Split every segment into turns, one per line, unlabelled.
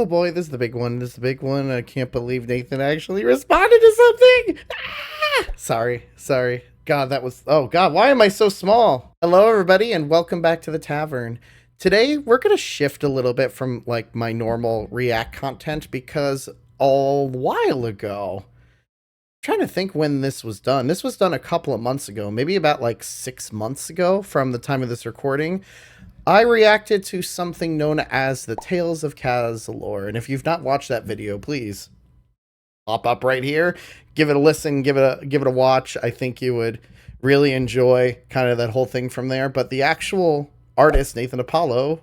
Oh boy, this is the big one. This is the big one. I can't believe Nathan actually responded to something. Sorry. God, that was. Oh God, why am I so small? Hello, everybody, and welcome back to the tavern. Today, we're gonna shift a little bit from like my normal React content because a while ago, trying to think when this was done. This was done a couple of months ago, maybe about like 6 months ago from the time of this recording. I reacted to something known as the Tales of Kazalor, and if you've not watched that video, please pop up right here, give it a listen, give it a watch. I think you would really enjoy kind of that whole thing from there. But the actual artist, Naethan Apollo,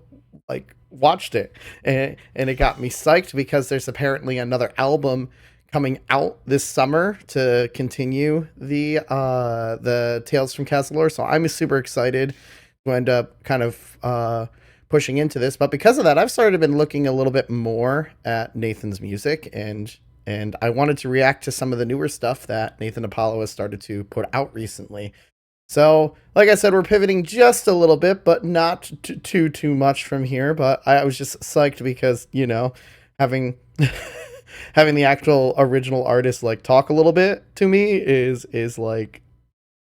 like watched it, and it got me psyched because there's apparently another album coming out this summer to continue the Tales from Kazalor. So I'm super excited to end up kind of pushing into this. But because of that, I've started been looking a little bit more at Nathan's music, and I wanted to react to some of the newer stuff that Naethan Apollo has started to put out recently. So, like I said, we're pivoting just a little bit, but not too much from here. But I was just psyched because, you know, having having the actual original artist like talk a little bit to me is like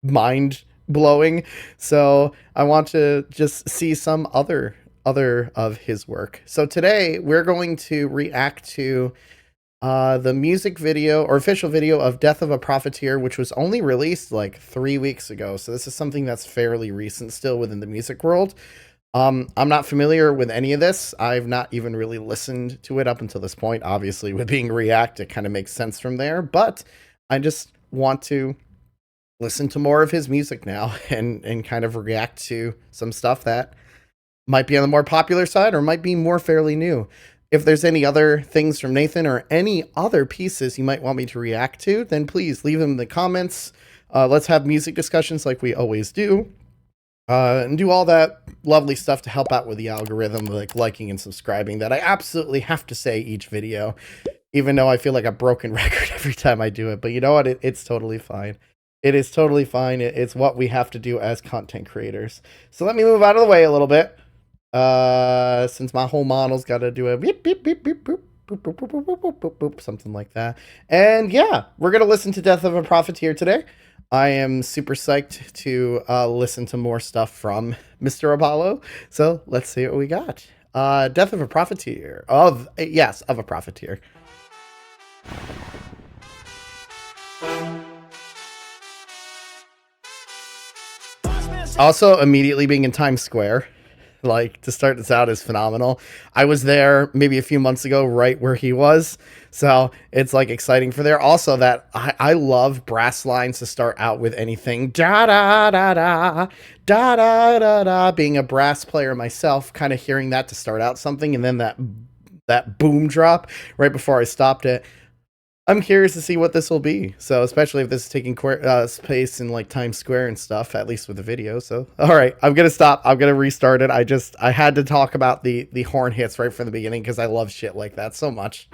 mind blowing. So I want to just see some other of his work. So today we're going to react to the music video or official video of Death of a Profiteer, which was only released like 3 weeks ago. So this is something that's fairly recent still within the music world. I'm not familiar with any of this. I've not even really listened to it up until this point. Obviously, with being React, it kind of makes sense from there. But I just want to listen to more of his music now and kind of react to some stuff that might be on the more popular side or might be more fairly new. If there's any other things from Nathan or any other pieces you might want me to react to, then please leave them in the comments. Let's have music discussions like we always do. And do all that lovely stuff to help out with the algorithm, like liking and subscribing, that I absolutely have to say each video, even though I feel like a broken record every time I do it. But you know what? It's totally fine. It is totally fine. It's what we have to do as content creators. So let me move out of the way a little bit. Since my whole model's got to do a beep, beep, beep, beep, boop, boop, boop, boop, boop, boop, boop, boop, something like that. And yeah, we're going to listen to Death of a Profiteer today. I am super psyched to listen to more stuff from Mr. Apollo. So let's see what we got. Death of a Profiteer. Of a Profiteer. Also, immediately being in Times Square, like, to start this out is phenomenal. I was there maybe a few months ago, right where he was. So it's like exciting for there. Also, that I love brass lines to start out with anything. Da da da da da da da da. Being a brass player myself, kind of hearing that to start out something, and then that boom drop right before I stopped it. I'm curious to see what this will be. So, especially if this is taking space in like Times Square and stuff, at least with the video. So, all right, I'm gonna stop. I'm gonna restart it. I had to talk about the horn hits right from the beginning because I love shit like that so much.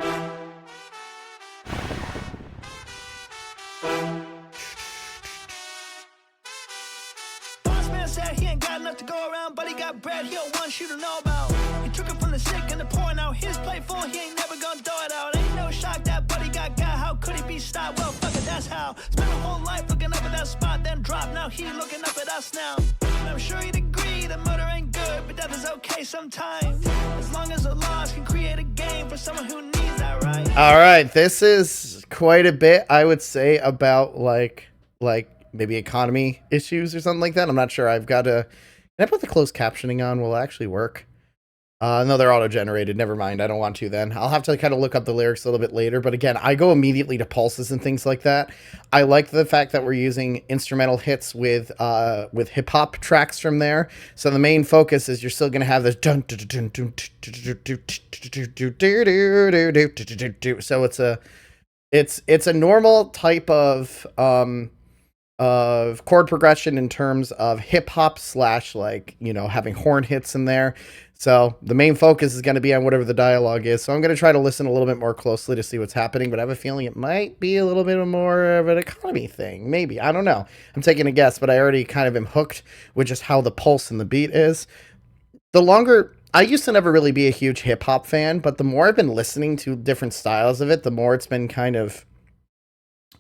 Boss man said he ain't got enough to go around, but he got bread he don't want you to know about. He took it from the sick and the poor. Now his plate full, he ain't never gonna throw it out. Ain't no shock that buddy got how could he be stopped? Well, fuck it, that's how. Spent a whole life looking up at that spot, then drop. Now he looking up at us now. And I'm sure he'd agree that murder ain't good, but death is okay sometimes. As long as the laws can create a game for someone who needs that right. All right, this is quite a bit, I would say, about like maybe economy issues or something like that. I'm not sure. I've got to. Can I put the closed captioning on? Will it actually work? No, they're auto-generated. Never mind. I don't want to then. I'll have to kind of look up the lyrics a little bit later. But again, I go immediately to pulses and things like that. I like the fact that we're using instrumental hits with hip-hop tracks from there. So the main focus is you're still going to have this dun dun dun dun dun. So it's a normal type of chord progression in terms of hip-hop / like, you know, having horn hits in there. So the main focus is going to be on whatever the dialogue is. So I'm going to try to listen a little bit more closely to see what's happening, but I have a feeling it might be a little bit more of an economy thing. Maybe. I don't know. I'm taking a guess, but I already kind of am hooked with just how the pulse and the beat is. The longer I used to never really be a huge hip hop fan, but the more I've been listening to different styles of it, the more it's been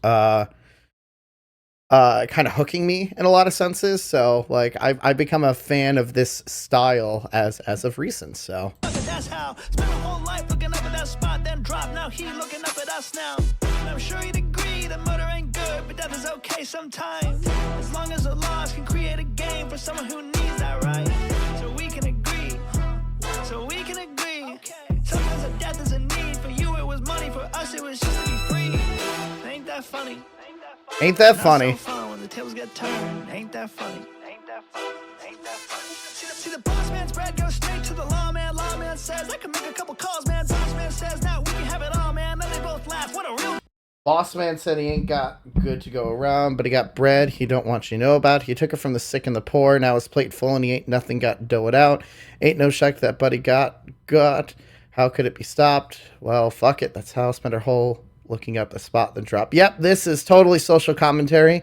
uh kind of hooking me in a lot of senses. So like I've become a fan of this style as of recent. So
That's how spent a whole life looking up at that spot, then drop. Now he looking up at us now. And I'm sure you'd agree that murder ain't good, but death is okay sometimes. As long as the laws can create a game for someone who needs that right. So we can agree. So we can agree. Okay. Sometimes a death is a need. For you it was money, for us it was just to be free. Ain't that funny?
ain't that funny?
So fun when the tables get turned. Ain't that funny? Ain't that funny? Ain't that funny? See the boss man's bread goes straight to the lawman. Lawman says I can make a couple calls, man. Boss man says now we can have it all, man. Then they both laugh. What a real
Boss man said he ain't got good to go around, but he got bread he don't want you to know about. He took it from the sick and the poor. Now his plate full and he ain't nothing got doughed out. Ain't no shack that buddy got. How could it be stopped? Well, fuck it. That's how I spent our whole looking up the spot then drop. Yep, this is totally social commentary.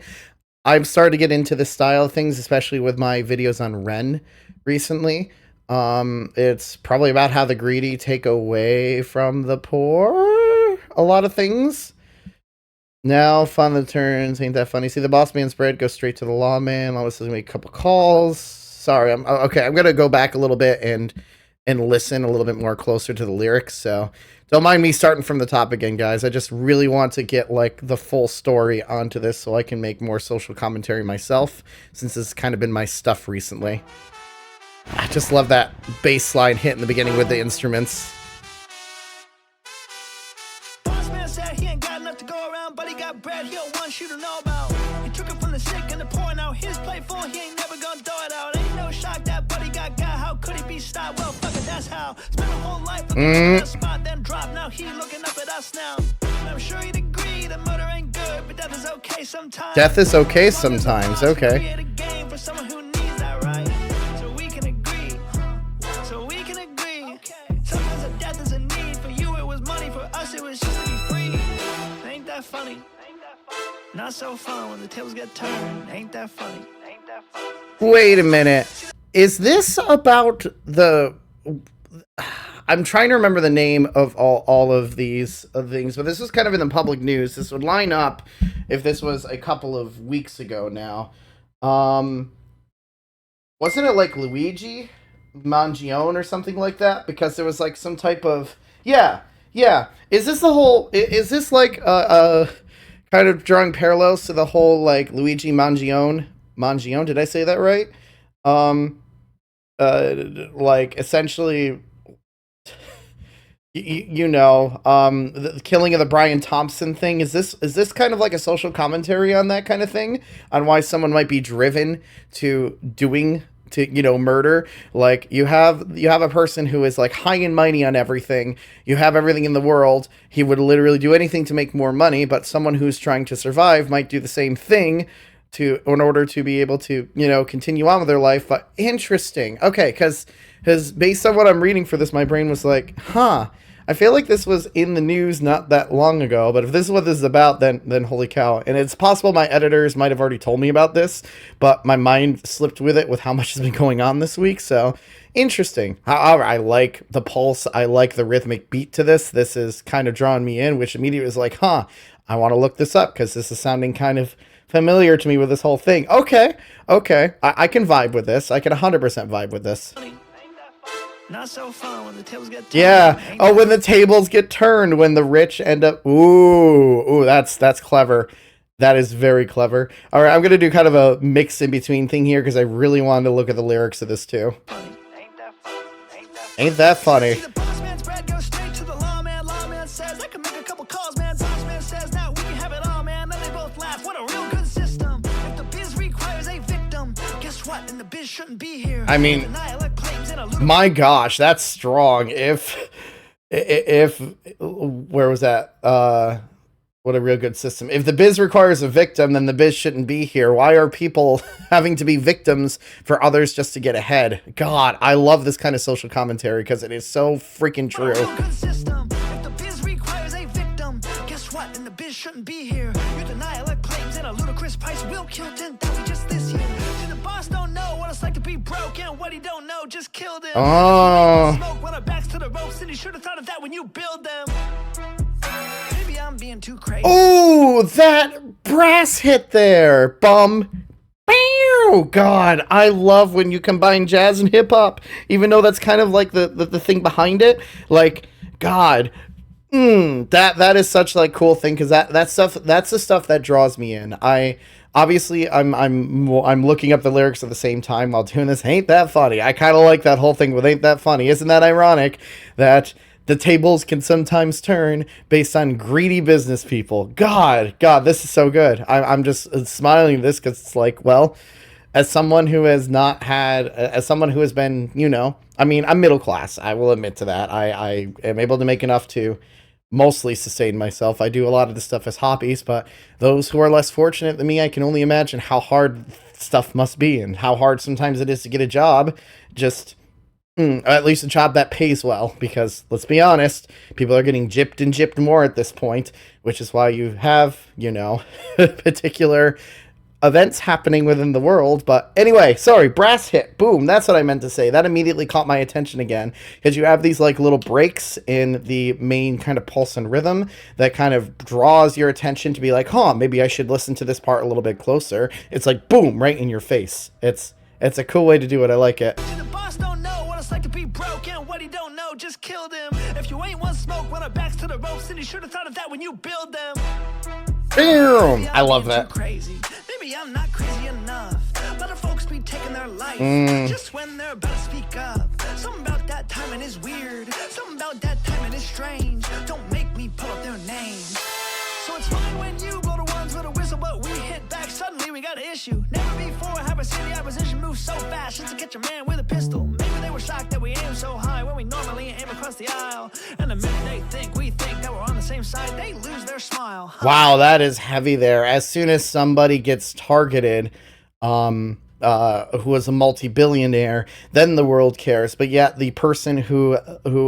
I've started to get into this style of things, especially with my videos on Ren recently. It's probably about how the greedy take away from the poor. A lot of things. Now, fun the turns. Ain't that funny? See the boss man's bread go straight to the lawman. Almost has to make a couple calls. Sorry, I'm okay. I'm gonna go back a little bit and listen a little bit more closer to the lyrics. So don't mind me starting from the top again, guys. I just really want to get like the full story onto this so I can make more social commentary myself, since it's kind of been my stuff recently. I just love that bass line hit in the beginning with the instruments.
boss man said he ain't got enough to go around, but he got bread he don't want you to know about. He took it from the sick and the poor. Now his plate full, he ain't never gonna throw it out. Ain't no shock that buddy got. How could he be stopped? Well, fuck it, that's how. Spent a whole life looking at the spot, then drop. Now he looking up at us now. And I'm sure you'd agree that murder ain't good, but death is okay sometimes.
Death is okay sometimes, okay.
Create a game for someone who needs that right. So we can agree. So we can agree. Okay. Sometimes a death is a need. For you it was money, for us it was just to be free. Ain't that funny? Not so fun when the tables get turned. Ain't that funny? Ain't that funny?
Wait a minute. Is this about the... I'm trying to remember the name of all of these things, but this is kind of in the public news. This would line up if this was a couple of weeks ago now. Wasn't it like Luigi Mangione or something like that? Because there was like some type of... Yeah. Is this the whole... Is this like kind of drawing parallels to the whole like Luigi Mangione? Mangione, did I say that right? Like essentially, the killing of the Brian Thompson thing. Is this kind of like a social commentary on that kind of thing, on why someone might be driven to murder? Like you have a person who is like high and mighty on everything. You have everything in the world. He would literally do anything to make more money, but someone who's trying to survive might do the same thing in order to be able to, continue on with their life. But interesting. Okay, because based on what I'm reading for this, my brain was like, I feel like this was in the news not that long ago, but if this is what this is about, then holy cow. And it's possible my editors might have already told me about this, but my mind slipped with it with how much has been going on this week. So interesting. However, I like the pulse. I like the rhythmic beat to this. This is kind of drawing me in, which immediately was like, I want to look this up because this is sounding kind of familiar to me with this whole thing. Okay. I can vibe with this. I can 100% vibe with this.
Not so fun when the tables get turned.
Yeah. Oh, when the tables get turned, when the rich end up... Ooh, that's clever. That is very clever. All right, I'm going to do kind of a mix in between thing here because I really wanted to look at the lyrics of this too. Ain't that funny? I mean, my gosh, that's strong. If where was that? What a real good system. If the biz requires a victim, then the biz shouldn't be here. Why are people having to be victims for others just to get ahead? God, I love this kind of social commentary because it is so freaking true.
If the biz requires a victim, guess what? And the biz shouldn't be here. Your denial of claims and a ludicrous price will kill 10,000 just this year. See, the boss don't know what it's like to be broke. broken. What he don't know just killed him.
Oh.
Smoke when our backs to the ropes, and you should have thought of that when you build them. Maybe I'm being too crazy.
Oh, that brass hit there. Bum. Bow. God, I love when you combine jazz and hip hop, even though that's kind of like the thing behind it. Like, God, that is such like cool thing, because that's the stuff that draws me in. I'm looking up the lyrics at the same time while doing this. Ain't that funny? I kind of like that whole thing with "Ain't that funny." Isn't that ironic that the tables can sometimes turn based on greedy business people? God, this is so good. I'm just smiling at this because it's like, well, as someone who has not had, as someone who has been, I mean, I'm middle class. I will admit to that. I am able to make enough to mostly sustain myself. I do a lot of this stuff as hobbies, but those who are less fortunate than me, I can only imagine how hard stuff must be and how hard sometimes it is to get a job. Just at least a job that pays well, because let's be honest, people are getting gypped and gypped more at this point, which is why you have, particular events happening within the world. But anyway, sorry, brass hit, boom, that's what I meant to say. That immediately caught my attention again, because you have these like little breaks in the main kind of pulse and rhythm that kind of draws your attention to be like, maybe I should listen to this part a little bit closer. It's like boom, right in your face. It's a cool way to do it. I like it.
The boss don't know what it's like to be broken. What he don't know just killed him. If you ain't one smoke when our backs to the ropes, then you should have thought of that when you build them.
Boom! I love that.
Crazy. Maybe I'm not crazy enough. A lot of folks be taking their life just when they're about to speak up. Something about that timing is weird. Something about that timing is strange. Don't make me pull up their names. So it's fine when you blow the ones with a whistle, but we hit back. Suddenly we got an issue. Never before have I seen the opposition move so fast just to catch a man with a pistol. Maybe they were shocked that we aim so high when we normally aim across the aisle. And the minute they think we think that we're on the same side, they lose their smile.
Wow, that is heavy there. As soon as somebody gets targeted, who is a multi-billionaire, then the world cares. But yet the person who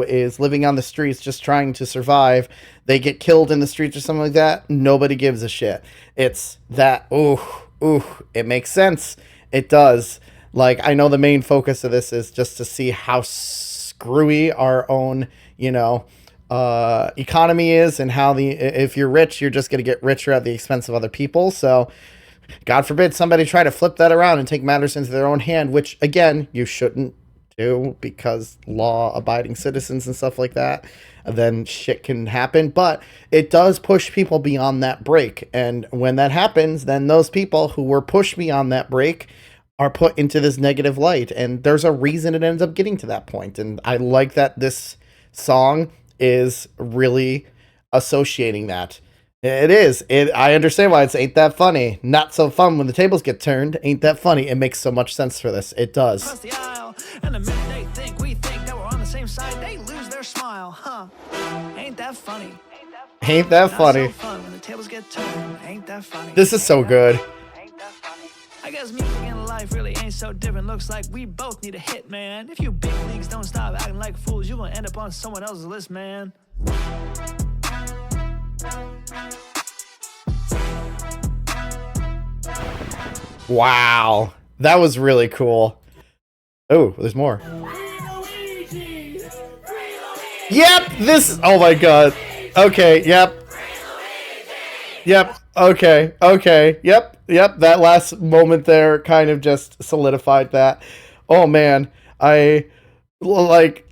is living on the streets just trying to survive, they get killed in the streets or something like that, nobody gives a shit. It's that, it makes sense. It does. Like, I know the main focus of this is just to see how screwy our own, economy is, and how if you're rich, you're just going to get richer at the expense of other people. So God forbid somebody try to flip that around and take matters into their own hand, which again, you shouldn't do, because law-abiding citizens and stuff like that, then shit can happen. But it does push people beyond that break. And when that happens, then those people who were pushed beyond that break are put into this negative light. And there's a reason it ends up getting to that point. And I like that this song is really associating that. It is. I understand why it's ain't that funny. Not so fun when the tables get turned. Ain't that funny? It makes so much sense for this. It does.
Across the aisle, and the minute they think we think that we're on the same side, they lose their smile. Ain't that funny?
Ain't that funny?
Not so fun when the tables get turned. Ain't that funny?
This is so good.
Ain't that funny? I guess music and life really ain't so different. Looks like we both need a hit, man. If you big leagues don't stop acting like fools, you gonna end up on someone else's list, man.
Wow, that was really cool. Oh, there's more. Yep, this. Oh my god. Okay. Yep. Okay. Yep. That last moment there kind of just solidified that. Oh man, I like.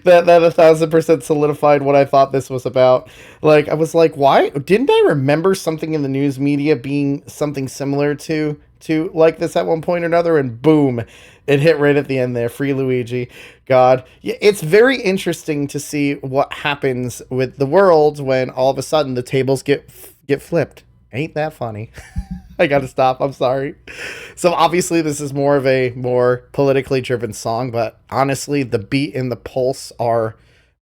that 1,000% solidified what I thought this was about. Like, I was like, why didn't I remember something in the news media being something similar to like this at one point or another? And boom, it hit right at the end there. Free Luigi. God, yeah, it's very interesting to see what happens with the world when all of a sudden the tables get flipped. Ain't that funny? I gotta stop. I'm sorry. So obviously this is more of a more politically driven song, but honestly, the beat and the pulse are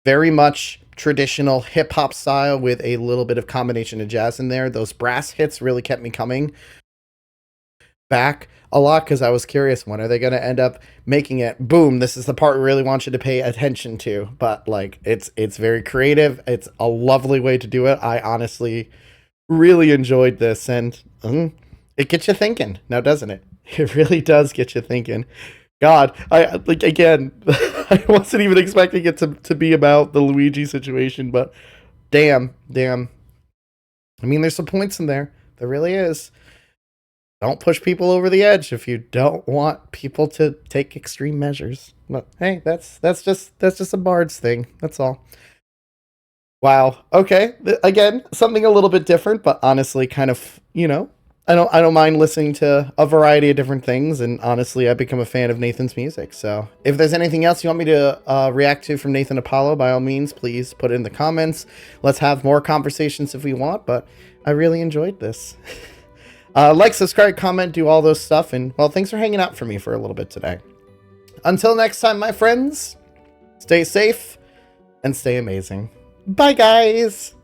very much traditional hip hop style with a little bit of combination of jazz in there. Those brass hits really kept me coming back a lot, because I was curious, when are they going to end up making it? Boom, this is the part we really want you to pay attention to. But like, it's very creative. It's a lovely way to do it. I honestly really enjoyed this, and It gets you thinking, now doesn't it? It really does get you thinking. God, I like again. I wasn't even expecting it to be about the Luigi situation, but damn. I mean, there's some points in there. There really is. Don't push people over the edge if you don't want people to take extreme measures. But hey, that's just a bard's thing. That's all. Wow. Okay. Again, something a little bit different, but honestly, kind of, I don't mind listening to a variety of different things, and honestly, I've become a fan of Naethan's music. So, if there's anything else you want me to react to from Naethan Apollo, by all means, please put it in the comments. Let's have more conversations if we want. But I really enjoyed this. Like, subscribe, comment, do all those stuff, and well, thanks for hanging out for me for a little bit today. Until next time, my friends, stay safe and stay amazing. Bye, guys.